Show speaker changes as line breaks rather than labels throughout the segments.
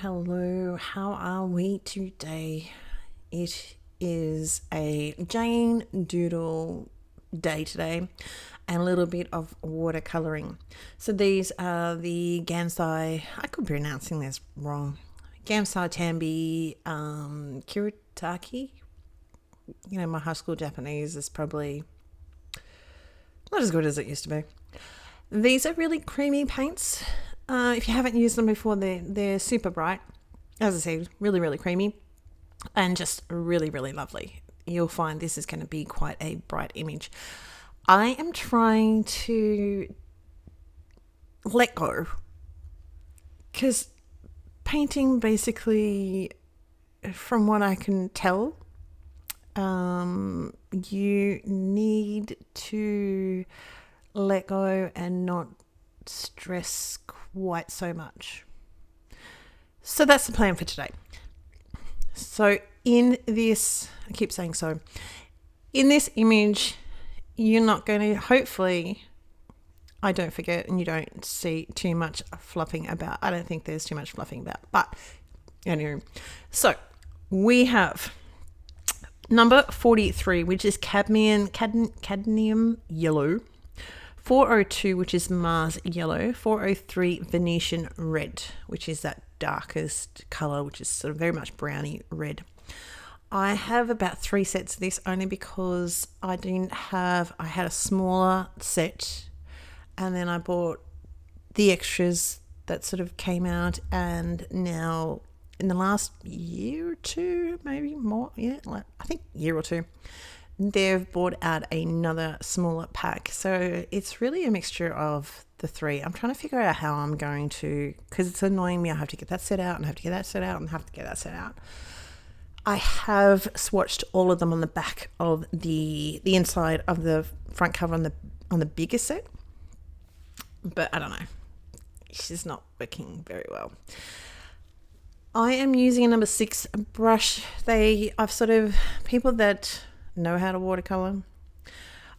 Hello. How are we today? It is a Jane Doodle day today and a little bit of watercolouring. So these are the Gansai, I could be pronouncing this wrong, Gansai Tambi Kiritaki. You know, my high school Japanese is probably not as good as it used to be. These are really creamy paints. If you haven't used them before, they're super bright. As I said, really, really creamy and just really, really lovely. You'll find this is going to be quite a bright image. I am trying to let go because painting, basically, from what I can tell, you need to let go and not stress quite so much. So that's the plan for today. So in this, I keep saying so, in this image, you're not going to, hopefully, I don't forget and you don't see too much fluffing about. I don't think there's too much fluffing about, but anyway. So we have number 43, which is cadmium yellow. 402, which is Mars yellow. 403, Venetian red, which is that darkest colour, which is sort of very much browny red. I have about 3 sets of this only because I had a smaller set and then I bought the extras that sort of came out, and now in the last year or two, maybe more, I think year or two, they've brought out another smaller pack. So it's really a mixture of the three. I'm trying to figure out how I'm going to, because it's annoying me. I have to get that set out and I have to get that set out and have to get that set out. I have swatched all of them on the back of the inside of the front cover on the bigger set, but I don't know. It's just not working very well. I am using a number 6 brush. People that know how to watercolor,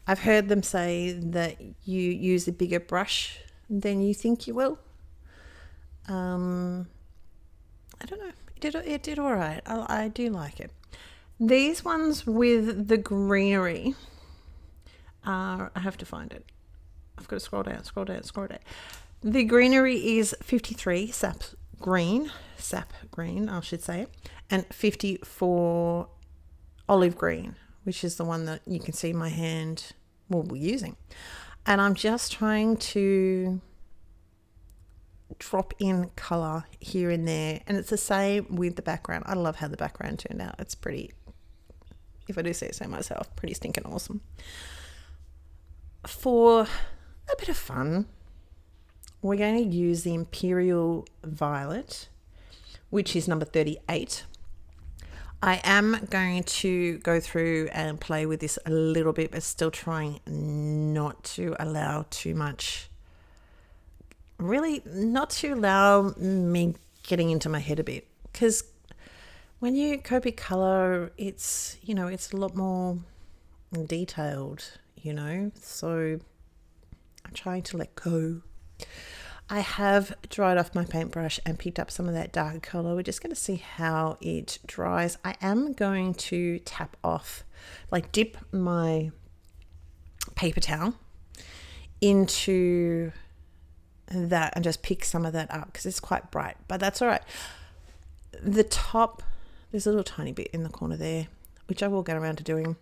I've heard them say that you use a bigger brush than you think you will. I don't know. It did all right. I do like it. These ones with the greenery, I have to find it. I've got to scroll down. The greenery is 53 sap green, I should say, and 54 olive green, which is the one that you can see my hand we're using. And I'm just trying to drop in colour here and there. And it's the same with the background. I love how the background turned out. It's pretty, if I do say so myself, pretty stinking awesome. For a bit of fun, we're going to use the Imperial Violet, which is number 38. I am going to go through and play with this a little bit, but still trying not to allow too much, really not to allow me getting into my head a bit. Because when you copy color, it's a lot more detailed, so I'm trying to let go. I have dried off my paintbrush and picked up some of that darker colour. We're just going to see how it dries. I am going to tap off, dip my paper towel into that and just pick some of that up because it's quite bright, but that's all right. The top, there's a little tiny bit in the corner there, which I will get around to doing.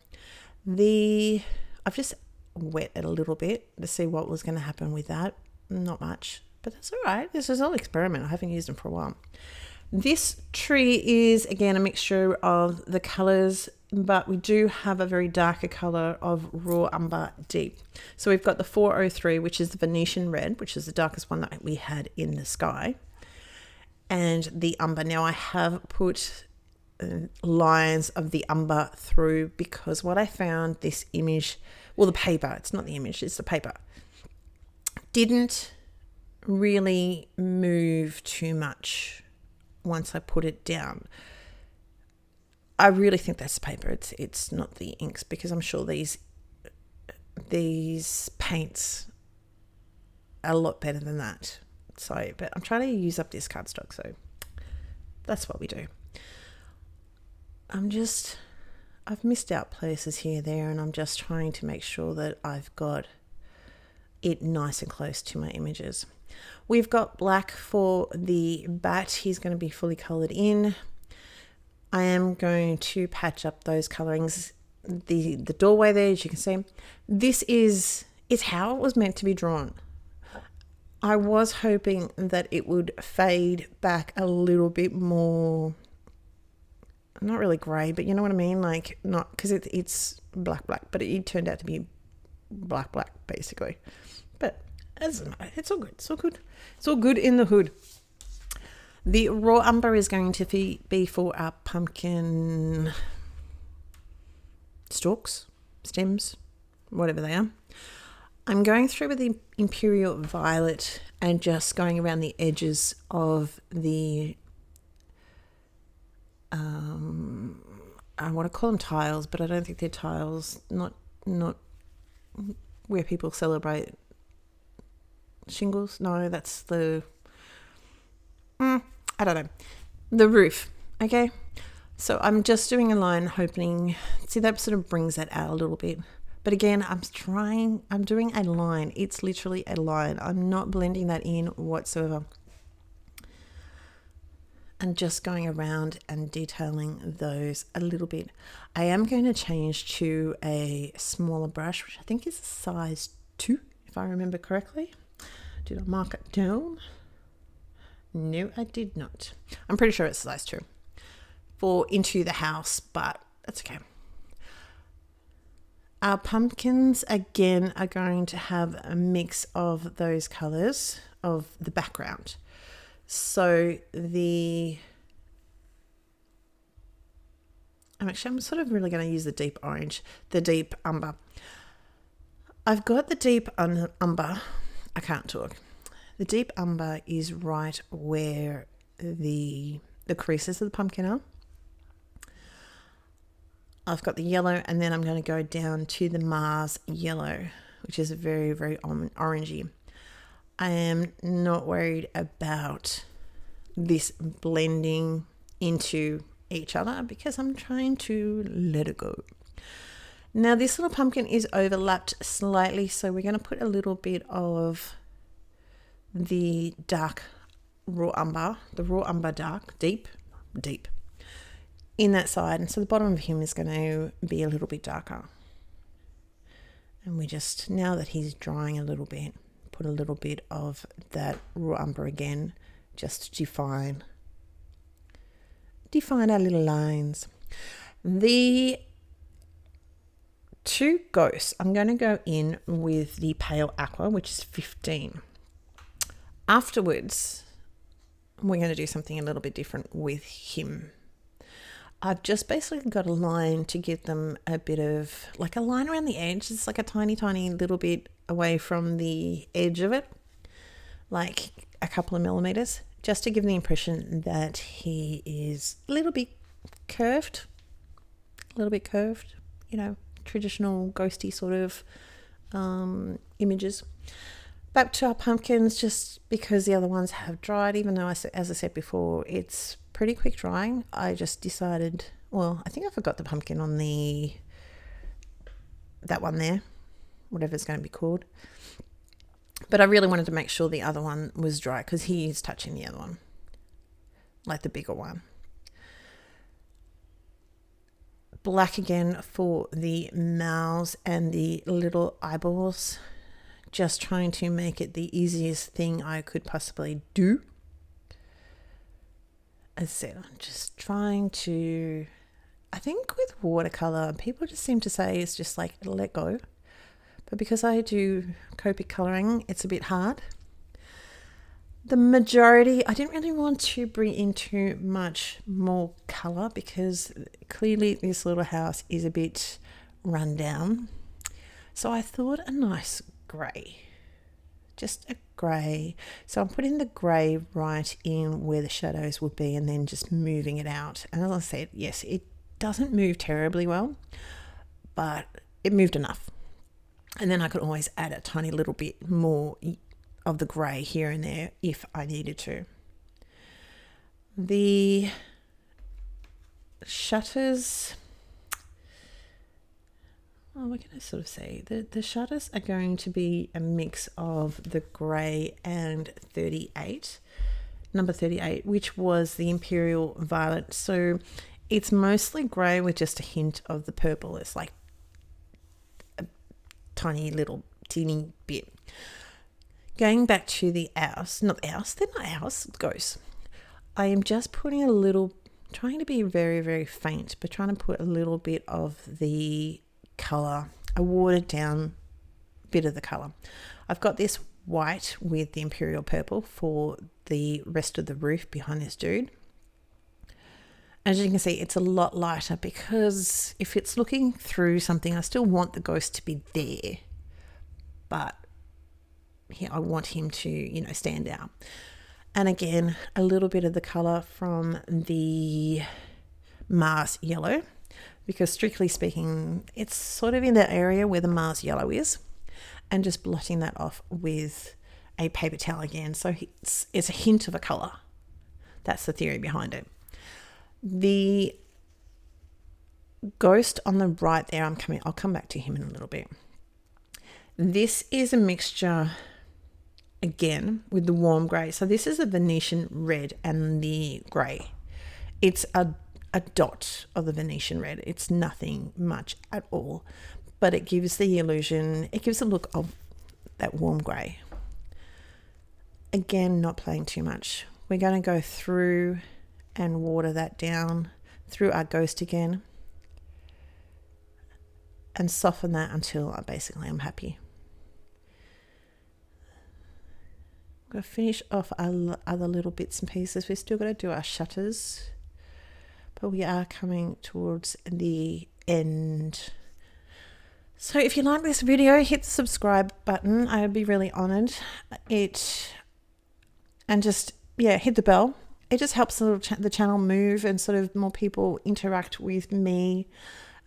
I've just wet it a little bit to see what was going to happen with that. Not much, but that's all right. This is all experiment. I haven't used them for a while. This tree is, again, a mixture of the colours, but we do have a very darker colour of raw umber deep. So we've got the 403, which is the Venetian red, which is the darkest one that we had in the sky, and the umber. Now I have put lines of the umber through because what I found, this image, the paper, it's not the image, it's the paper, didn't really move too much once I put it down. I really think that's the paper. It's not the inks, because I'm sure these paints are a lot better than that. So, but I'm trying to use up this cardstock, so That's what we do. I've missed out places here, there, and I'm just trying to make sure that I've got it nice and close to my images. We've got black for the bat. He's going to be fully coloured in. I am going to patch up those colourings. The doorway there, as you can see, this is how it was meant to be drawn. I was hoping that it would fade back a little bit more, not really grey, but you know what I mean? Like, not, because it's black, but it turned out to be black, basically. But it's all good. It's all good. It's all good in the hood. The raw umber is going to be for our pumpkin stalks, stems, whatever they are. I'm going through with the Imperial Violet and just going around the edges of the, I want to call them tiles, but I don't think they're tiles, not where people celebrate shingles. No, that's the, I don't know, the roof. Okay. So I'm just doing a line, hoping, see, that sort of brings that out a little bit. But again, I'm doing a line. It's literally a line. I'm not blending that in whatsoever. And just going around and detailing those a little bit. I am going to change to a smaller brush, which I think is a size 2, if I remember correctly. Did I mark it down? No, I did not. I'm pretty sure it's size 2 for Into the House, but that's okay. Our pumpkins, again, are going to have a mix of those colours of the background. So I'm sort of really going to use the deep orange, the deep umber. I've got the deep umber. I can't talk. The deep umber is right where the creases of the pumpkin are. I've got the yellow, and then I'm going to go down to the Mars yellow, which is very, very orangey. I am not worried about this blending into each other because I'm trying to let it go. Now this little pumpkin is overlapped slightly, so we're going to put a little bit of the dark raw umber, the raw umber dark, deep, in that side, and so the bottom of him is going to be a little bit darker. And we just, now that he's drying a little bit, put a little bit of that raw umber again, just to define our little lines. The 2 ghosts, I'm going to go in with the pale aqua, which is 15. Afterwards, we're going to do something a little bit different with him. I've just basically got a line to give them a bit of, like a line around the edge. It's like a tiny, tiny little bit away from the edge of it, like a couple of millimeters, just to give the impression that he is a little bit curved, you know, traditional ghosty sort of images. Back to our pumpkins, just because the other ones have dried, even though, as I said before, it's pretty quick drying. I just decided, well, I think I forgot the pumpkin on that one there, whatever it's going to be called. But I really wanted to make sure the other one was dry because he is touching the other one, like the bigger one. Black again for the mouths and the little eyeballs. Just trying to make it the easiest thing I could possibly do. As I said, I'm just trying to, I think with watercolour, people just seem to say it's just like let go. But because I do Copic colouring, it's a bit hard. The majority, I didn't really want to bring in too much more colour because clearly this little house is a bit run down. So I thought a nice grey, just a grey. So I'm putting the grey right in where the shadows would be and then just moving it out. And as I said, yes, it doesn't move terribly well, but it moved enough. And then I could always add a tiny little bit more of the grey here and there if I needed to. The shutters, what can I sort of say? The shutters are going to be a mix of the grey and 38, number 38, which was the Imperial Violet. So it's mostly grey with just a hint of the purple. It's like a tiny little teeny bit. Going back to the ours, not ours, they're not ours, ghosts. I am just putting a little, trying to be very, very faint, but trying to put a little bit of the colour, a watered down bit of the colour. I've got this white with the Imperial Purple for the rest of the roof behind this dude. As you can see, it's a lot lighter because if it's looking through something, I still want the ghost to be there, but here I want him to, you know, stand out. And again, a little bit of the colour from the Mars Yellow, because strictly speaking, it's sort of in that area where the Mars Yellow is, and just blotting that off with a paper towel again. So it's a hint of a colour. That's the theory behind it. The ghost on the right there, I'll come back to him in a little bit. This is a mixture again with the warm grey. So this is a Venetian red and the grey. It's a dot of the Venetian red. It's nothing much at all, but it gives the illusion, it gives a look of that warm grey. Again, not playing too much. We're going to go through and water that down through our ghost again and soften that until basically I'm happy. I'm going to finish off our other little bits and pieces. We've still got to do our shutters, but we are coming towards the end. So if you like this video, hit the subscribe button. I would be really honored. And just, yeah, hit the bell. It just helps the channel move and sort of more people interact with me.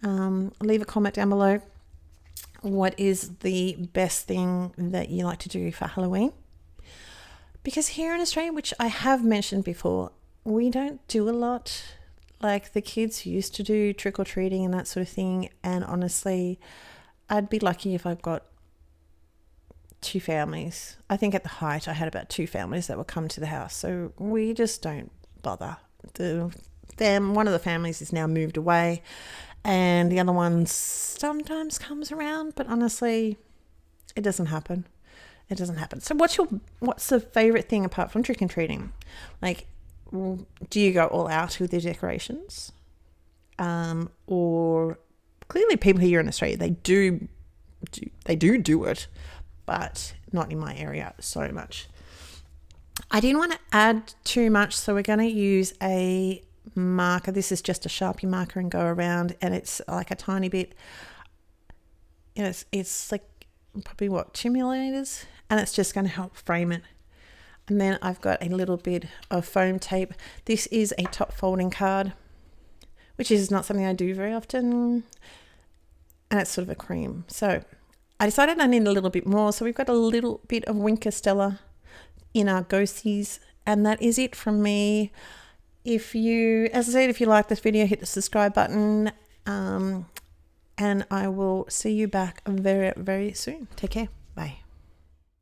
Leave a comment down below. What is the best thing that you like to do for Halloween? Because here in Australia, which I have mentioned before, we don't do a lot. Like the kids used to do trick-or-treating and that sort of thing. And honestly, I'd be lucky if I've got 2 families. I think at the height I had about 2 families that would come to the house. So we just don't bother. One of the families is now moved away and the other one sometimes comes around, but honestly, it doesn't happen. It doesn't happen. So what's the favorite thing apart from trick and treating? Like, do you go all out with your decorations? Or clearly people here in Australia, they do it, but not in my area so much. I didn't want to add too much, so we're going to use a marker. This is just a Sharpie marker and go around, and it's like a tiny bit, you know, it's like probably 2 millimeters, and it's just going to help frame it. And then I've got a little bit of foam tape. This is a top folding card, which is not something I do very often, and it's sort of a cream. So I decided I need a little bit more, so we've got a little bit of Winker Stella in our ghosties, and that is it from me. As I said, if you like this video, hit the subscribe button, and I will see you back very, very soon. Take care. Bye.